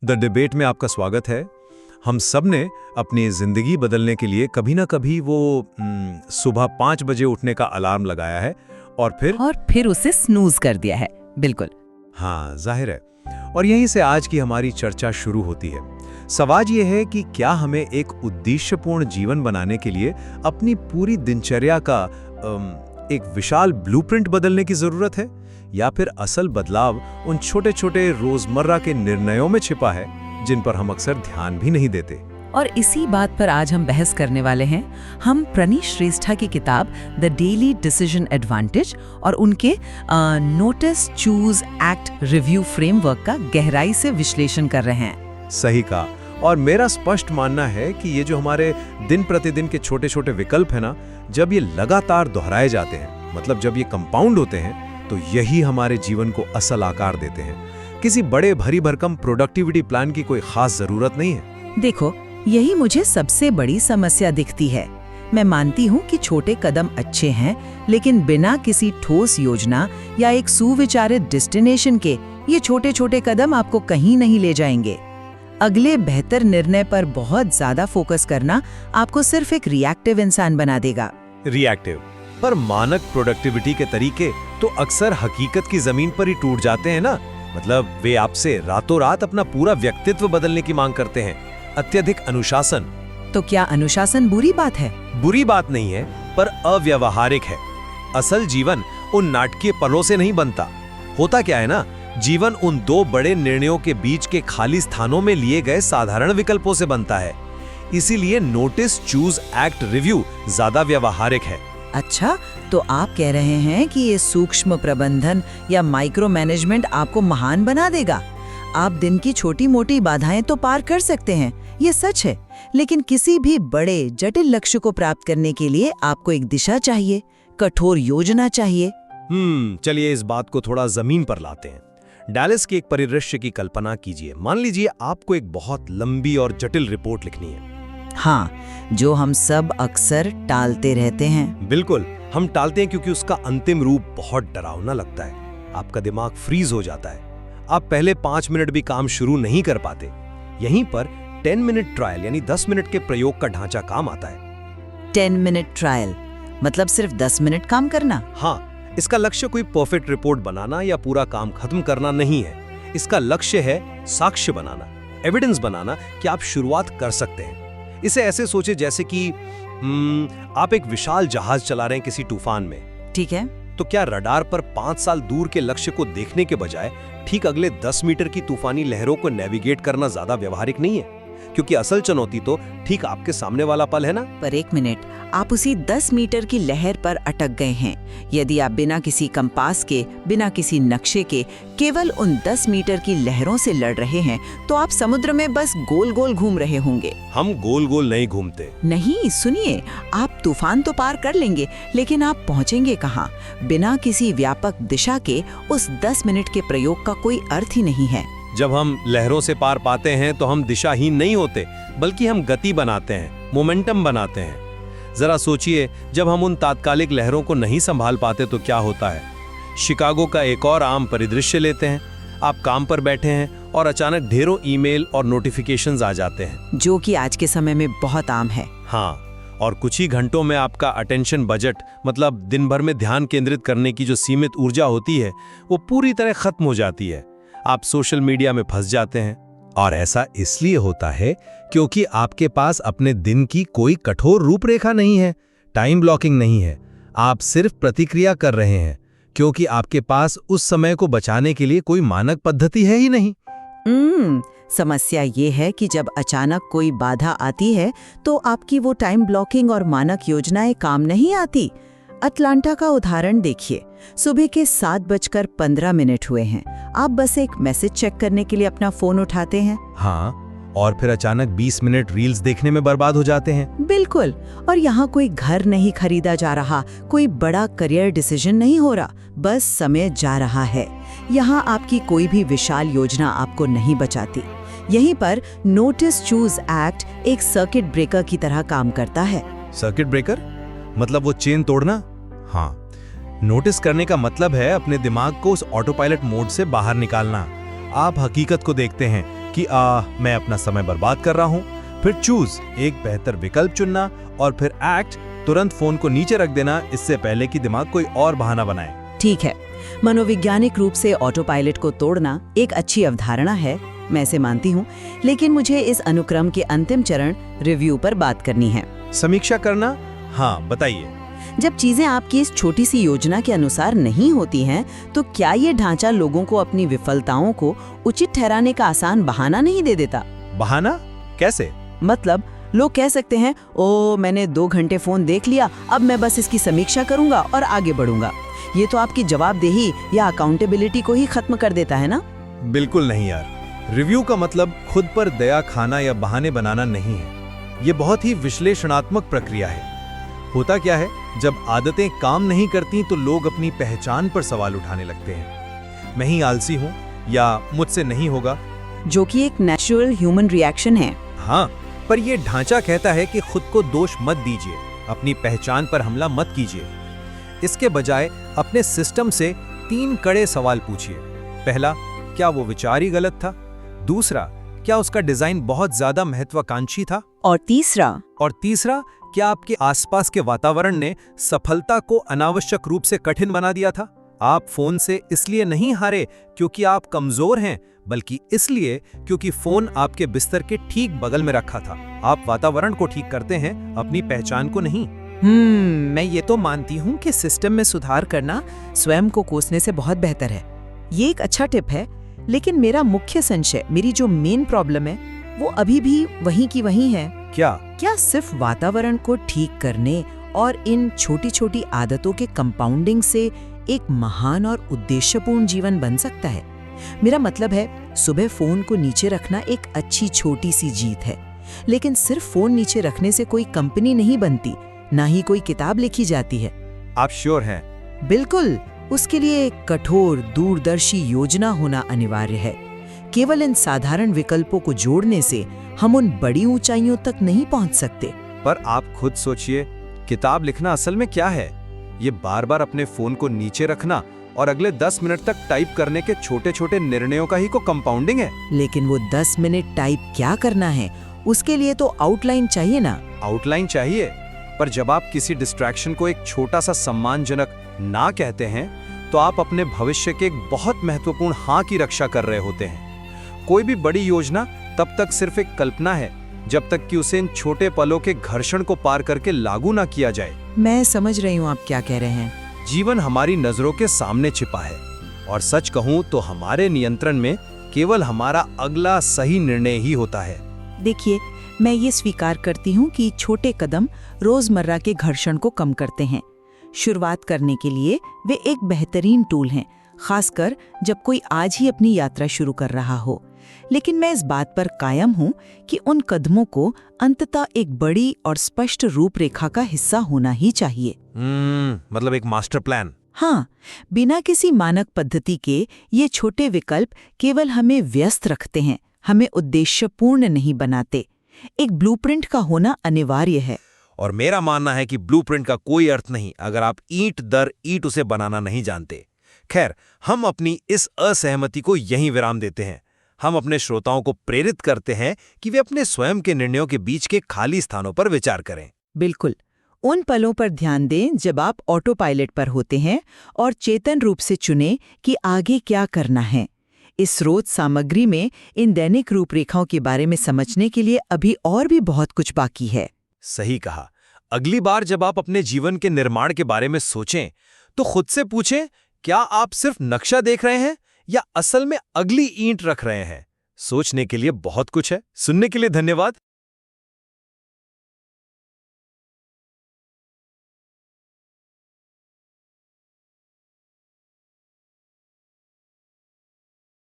The debate में आपका स्वागत है। हम सब ने अपनी जिंदगी बदलने के लिए कभी ना कभी वो सुबह 5 बजे उठने का अलार्म लगाया है और फिर उसे स्नूज कर दिया है। बिल्कुल। हाँ, जाहिर है। और यहीं से आज की हमारी चर्चा शुरू होती है। सवाल ये है कि क्या हमें एक उद्देश्यपूर्ण जीवन बनाने के लिए अपनी पूरी दिनचर्या का एक विशाल ब्लूप्रिंट बदलने की जरूरत है, या फिर असल बदलाव उन छोटे छोटे रोजमर्रा के निर्णयों में छिपा है जिन पर हम अक्सर ध्यान भी नहीं देते। और इसी बात पर आज हम बहस करने वाले हैं। हम प्रणीश श्रेष्ठा की किताब द डेली डिसीजन एडवांटेज और उनके notice choose act review framework का गहराई से विश्लेषण कर रहे हैं। सही कहा। और मेरा स्पष्ट मानना है कि ये जो हमारे दिन प्रतिदिन के छोटे छोटे विकल्प है ना, जब ये लगातार दोहराए जाते हैं, मतलब जब ये कंपाउंड होते हैं, तो यही हमारे जीवन को असल आकार देते हैं। किसी बड़े भरी भरकम प्रोडक्टिविटी प्लान की कोई खास जरूरत नहीं है। देखो, यही मुझे सबसे बड़ी समस्या दिखती है। मैं मानती हूँ कि छोटे कदम अच्छे हैं, लेकिन बिना किसी ठोस योजना या एक सुविचारित डेस्टिनेशन के ये छोटे छोटे कदम आपको कहीं नहीं ले जाएंगे। अगले बेहतर निर्णय पर बहुत ज्यादा फोकस करना आपको सिर्फ एक रिएक्टिव इंसान बना देगा। रिएक्टिव पर मानक प्रोडक्टिविटी के तरीके तो अक्सर हकीकत की जमीन पर ही टूट जाते हैं ना। मतलब वे आपसे रातों रात अपना पूरा व्यक्तित्व बदलने की मांग करते हैं। अत्यधिक अनुशासन। तो क्या अनुशासन बुरी बात है? बुरी बात नहीं है, पर अव्यावहारिक है। असल जीवन उन नाटकीय पलों से नहीं बनता। होता क्या है ना, जीवन उन दो बड़े निर्णयों के बीच के खाली स्थानों में लिए गए साधारण विकल्पों से बनता है। इसीलिए नोटिस चूज एक्ट रिव्यू ज्यादा व्यावहारिक है। अच्छा, तो आप कह रहे हैं कि ये सूक्ष्म प्रबंधन या माइक्रो मैनेजमेंट आपको महान बना देगा। आप दिन की छोटी मोटी बाधाएं तो पार कर सकते हैं, ये सच है, लेकिन किसी भी बड़े जटिल लक्ष्य को प्राप्त करने के लिए आपको एक दिशा चाहिए, कठोर योजना चाहिए। चलिए इस बात को थोड़ा जमीन पर लाते हैं। डैलिस के एक परिदृश्य की कल्पना कीजिए। मान लीजिए आपको एक बहुत लंबी और जटिल रिपोर्ट लिखनी है। हाँ, जो हम सब अक्सर टालते रहते हैं। बिल्कुल, हम टालते हैं क्योंकि उसका अंतिम रूप बहुत डरावना लगता है। आपका दिमाग फ्रीज हो जाता है। आप पहले 5 मिनट भी काम शुरू नहीं कर पाते। यहीं पर 10 मिनट ट्रायल यानी 10 मिनट के प्रयोग का ढांचा काम आता है। 10 मिनट ट्रायल मतलब सिर्फ 10 मिनट काम करना? हाँ, इसका लक्ष्य कोई परफेक्ट रिपोर्ट बनाना या पूरा काम खत्म करना नहीं है। इसका लक्ष्य है साक्ष्य बनाना, एविडेंस बनाना कि आप शुरुआत कर सकते हैं। इसे ऐसे सोचे जैसे कि आप एक विशाल जहाज चला रहे हैं किसी तूफान में। ठीक है। तो क्या रडार पर 5 साल दूर के लक्ष्य को देखने के बजाय ठीक अगले 10 मीटर की तूफानी लहरों को नेविगेट करना ज्यादा व्यवहारिक नहीं है? क्योंकि असल चुनौती तो ठीक आपके सामने वाला पल है ना। पर एक मिनट, आप उसी 10 मीटर की लहर पर अटक गए हैं। यदि आप बिना किसी कंपास के, बिना किसी नक्शे के केवल उन 10 मीटर की लहरों से लड़ रहे हैं, तो आप समुद्र में बस गोल गोल घूम रहे होंगे। हम गोल गोल नहीं घूमते। नहीं, सुनिए, आप तूफान तो पार कर लेंगे, लेकिन आप पहुंचेंगे कहाँ? बिना किसी व्यापक दिशा के उस 10 मिनट के प्रयोग का कोई अर्थ ही नहीं है। जब हम लहरों से पार पाते हैं तो हम दिशाहीन नहीं होते, बल्कि हम गति बनाते हैं, मोमेंटम बनाते हैं। जरा सोचिए, जब हम उन तात्कालिक लहरों को नहीं संभाल पाते तो क्या होता है। शिकागो का एक और आम परिदृश्य लेते हैं। आप काम पर बैठे हैं और अचानक ढेरों ईमेल और नोटिफिकेशंस आ जाते हैं, जो कि आज के समय में बहुत आम है। हाँ, और कुछ ही घंटों में आपका अटेंशन बजट, मतलब दिन भर में ध्यान केंद्रित करने की जो सीमित ऊर्जा होती है, वो पूरी तरह खत्म हो जाती है। आप सोशल मीडिया में फंस जाते हैं। और ऐसा इसलिए होता है क्योंकि आपके पास अपने दिन की कोई कठोर रूपरेखा नहीं है, टाइम ब्लॉकिंग नहीं है। आप सिर्फ प्रतिक्रिया कर रहे हैं क्योंकि आपके पास उस समय को बचाने के लिए कोई मानक पद्धति है ही नहीं। समस्या ये है कि जब अचानक कोई बाधा आती है तो आपकी वो टाइम ब्लॉकिंग और मानक योजनाएं काम नहीं आती। अटलांटा का उदाहरण देखिए। सुबह के 7:15 हुए हैं। आप बस एक मैसेज चेक करने के लिए अपना फोन उठाते हैं। हाँ, और फिर अचानक 20 मिनट रील्स देखने में बर्बाद हो जाते हैं। बिल्कुल। और यहाँ कोई घर नहीं खरीदा जा रहा, कोई बड़ा करियर डिसीजन नहीं हो रहा, बस समय जा रहा है। यहाँ आपकी कोई भी विशाल योजना आपको नहीं बचाती। यहीं पर नोटिस चूज एक्ट एक सर्किट ब्रेकर की तरह काम करता है। सर्किट ब्रेकर मतलब वो चेन तोड़ना? हाँ, नोटिस करने का मतलब है अपने दिमाग को उस ऑटो पायलट मोड से बाहर निकालना। आप हकीकत को देखते हैं कि मैं अपना समय बर्बाद कर रहा हूं, फिर चूज एक बेहतर विकल्प चुनना और फिर एक्ट तुरंत फोन को नीचे रख देना, इससे पहले कि दिमाग कोई और बहाना बनाए। ठीक है, मनोवैज्ञानिक रूप से ऑटो पायलट को तोड़ना एक अच्छी अवधारणा है, मैं इसे मानती हूँ, लेकिन मुझे इस अनुक्रम के अंतिम चरण रिव्यू पर बात करनी है। समीक्षा करना? हाँ, बताइए। जब चीजें आपकी इस छोटी सी योजना के अनुसार नहीं होती हैं, तो क्या ये ढांचा लोगों को अपनी विफलताओं को उचित ठहराने का आसान बहाना नहीं दे देता? बहाना? कैसे? मतलब लोग कह सकते हैं, ओ मैंने 2 घंटे फोन देख लिया, अब मैं बस इसकी समीक्षा करूंगा और आगे बढ़ूंगा। ये तो आपकी जवाबदेही या अकाउंटेबिलिटी को ही खत्म कर देता है ना? बिल्कुल नहीं यार। रिव्यू का मतलब खुद पर दया खाना या बहाने बनाना नहीं है। ये बहुत ही विश्लेषणात्मक प्रक्रिया है। होता क्या है, जब आदतें काम नहीं करती तो लोग अपनी पहचान पर सवाल उठाने लगते हैं। मैं ही आलसी हूँ या मुझसे नहीं होगा, जो कि एक नेचुरल ह्यूमन रिएक्शन है। हाँ, पर यह ढांचा कहता है कि खुद को दोष मत दीजिए, अपनी पहचान पर हमला मत कीजिए। इसके बजाय अपने सिस्टम से 3 कड़े सवाल पूछिए। पहला, क्या वो विचार ही गलत था? दूसरा, क्या उसका डिजाइन बहुत ज्यादा महत्वाकांक्षी था? और तीसरा, क्या आपके आसपास के वातावरण ने सफलता को अनावश्यक रूप से कठिन बना दिया था? आप फोन से इसलिए नहीं हारे क्योंकि आप कमजोर हैं, बल्कि इसलिए क्योंकि फोन आपके बिस्तर के ठीक बगल में रखा था। आप वातावरण को ठीक करते हैं, अपनी पहचान को नहीं। मैं ये तो मानती हूँ कि सिस्टम में सुधार करना स्वयं को कोसने से बहुत बेहतर है। ये एक अच्छा टिप है, लेकिन मेरा मुख्य संशय, मेरी जो मेन प्रॉब्लम है, वो अभी भी वहीं की वहीं है। क्या सिर्फ वातावरण को ठीक करने और इन छोटी छोटी आदतों के कंपाउंडिंग से एक महान और उद्देश्यपूर्ण जीवन बन सकता है? मेरा मतलब है, सुबह फोन को नीचे रखना एक अच्छी छोटी सी जीत है, लेकिन सिर्फ फोन नीचे रखने से कोई कंपनी नहीं बनती, ना ही कोई किताब लिखी जाती है। आप श्योर हैं? बिल्कुल, उसके लिए एक कठोर दूरदर्शी योजना होना अनिवार्य है। केवल इन साधारण विकल्पों को जोड़ने से हम उन बड़ी ऊंचाइयों तक नहीं पहुंच सकते। पर आप खुद सोचिए, किताब लिखना असल में क्या है? ये बार बार अपने फोन को नीचे रखना और अगले 10 मिनट तक टाइप करने के छोटे छोटे निर्णयों का ही को कंपाउंडिंग है। लेकिन वो 10 मिनट टाइप क्या करना है, उसके लिए तो आउटलाइन चाहिए ना? आउटलाइन चाहिए, पर जब आप किसी डिस्ट्रैक्शन को एक छोटा सा सम्मानजनक ना कहते हैं, तो आप अपने भविष्य के एक बहुत महत्वपूर्ण हाँ की रक्षा कर रहे होते हैं। कोई भी बड़ी योजना तब तक सिर्फ एक कल्पना है, जब तक कि उसे इन छोटे पलों के घर्षण को पार करके लागू ना किया जाए। मैं समझ रही हूँ आप क्या कह रहे हैं। जीवन हमारी नजरों के सामने छिपा है, और सच कहूँ तो हमारे नियंत्रण में केवल हमारा अगला सही निर्णय ही होता है। देखिए, मैं ये स्वीकार करती हूँ कि छोटे कदम रोजमर्रा के घर्षण को कम करते हैं। शुरुआत करने के लिए वे एक बेहतरीन टूल हैं, खासकर जब कोई आज ही अपनी यात्रा शुरू कर रहा हो। लेकिन मैं इस बात पर कायम हूँ कि उन कदमों को अंततः एक बड़ी और स्पष्ट रूपरेखा का हिस्सा होना ही चाहिए। मतलब एक मास्टर प्लान। हाँ, बिना किसी मानक पद्धति के ये छोटे विकल्प केवल हमें व्यस्त रखते हैं, हमें उद्देश्यपूर्ण नहीं बनाते। एक ब्लूप्रिंट का होना अनिवार्य है। और मेरा मानना है कि ब्लूप्रिंट का कोई अर्थ नहीं अगर आप ईंट दर ईंट उसे बनाना नहीं जानते। खैर, हम अपनी इस असहमति को यहीं विराम देते हैं। हम अपने श्रोताओं को प्रेरित करते हैं कि वे अपने स्वयं के निर्णयों के बीच के खाली स्थानों पर विचार करें। बिल्कुल, उन पलों पर ध्यान दें जब आप ऑटो पायलट पर होते हैं और चेतन रूप से चुनें कि आगे क्या करना है। इस स्रोत सामग्री में इन दैनिक रूपरेखाओं के बारे में समझने के लिए अभी और भी बहुत कुछ बाकी है। सही कहा। अगली बार जब आप अपने जीवन के निर्माण के बारे में सोचें, तो खुद से पूछें, क्या आप सिर्फ नक्शा देख रहे हैं या असल में अगली ईंट रख रहे हैं? सोचने के लिए बहुत कुछ है। सुनने के लिए धन्यवाद।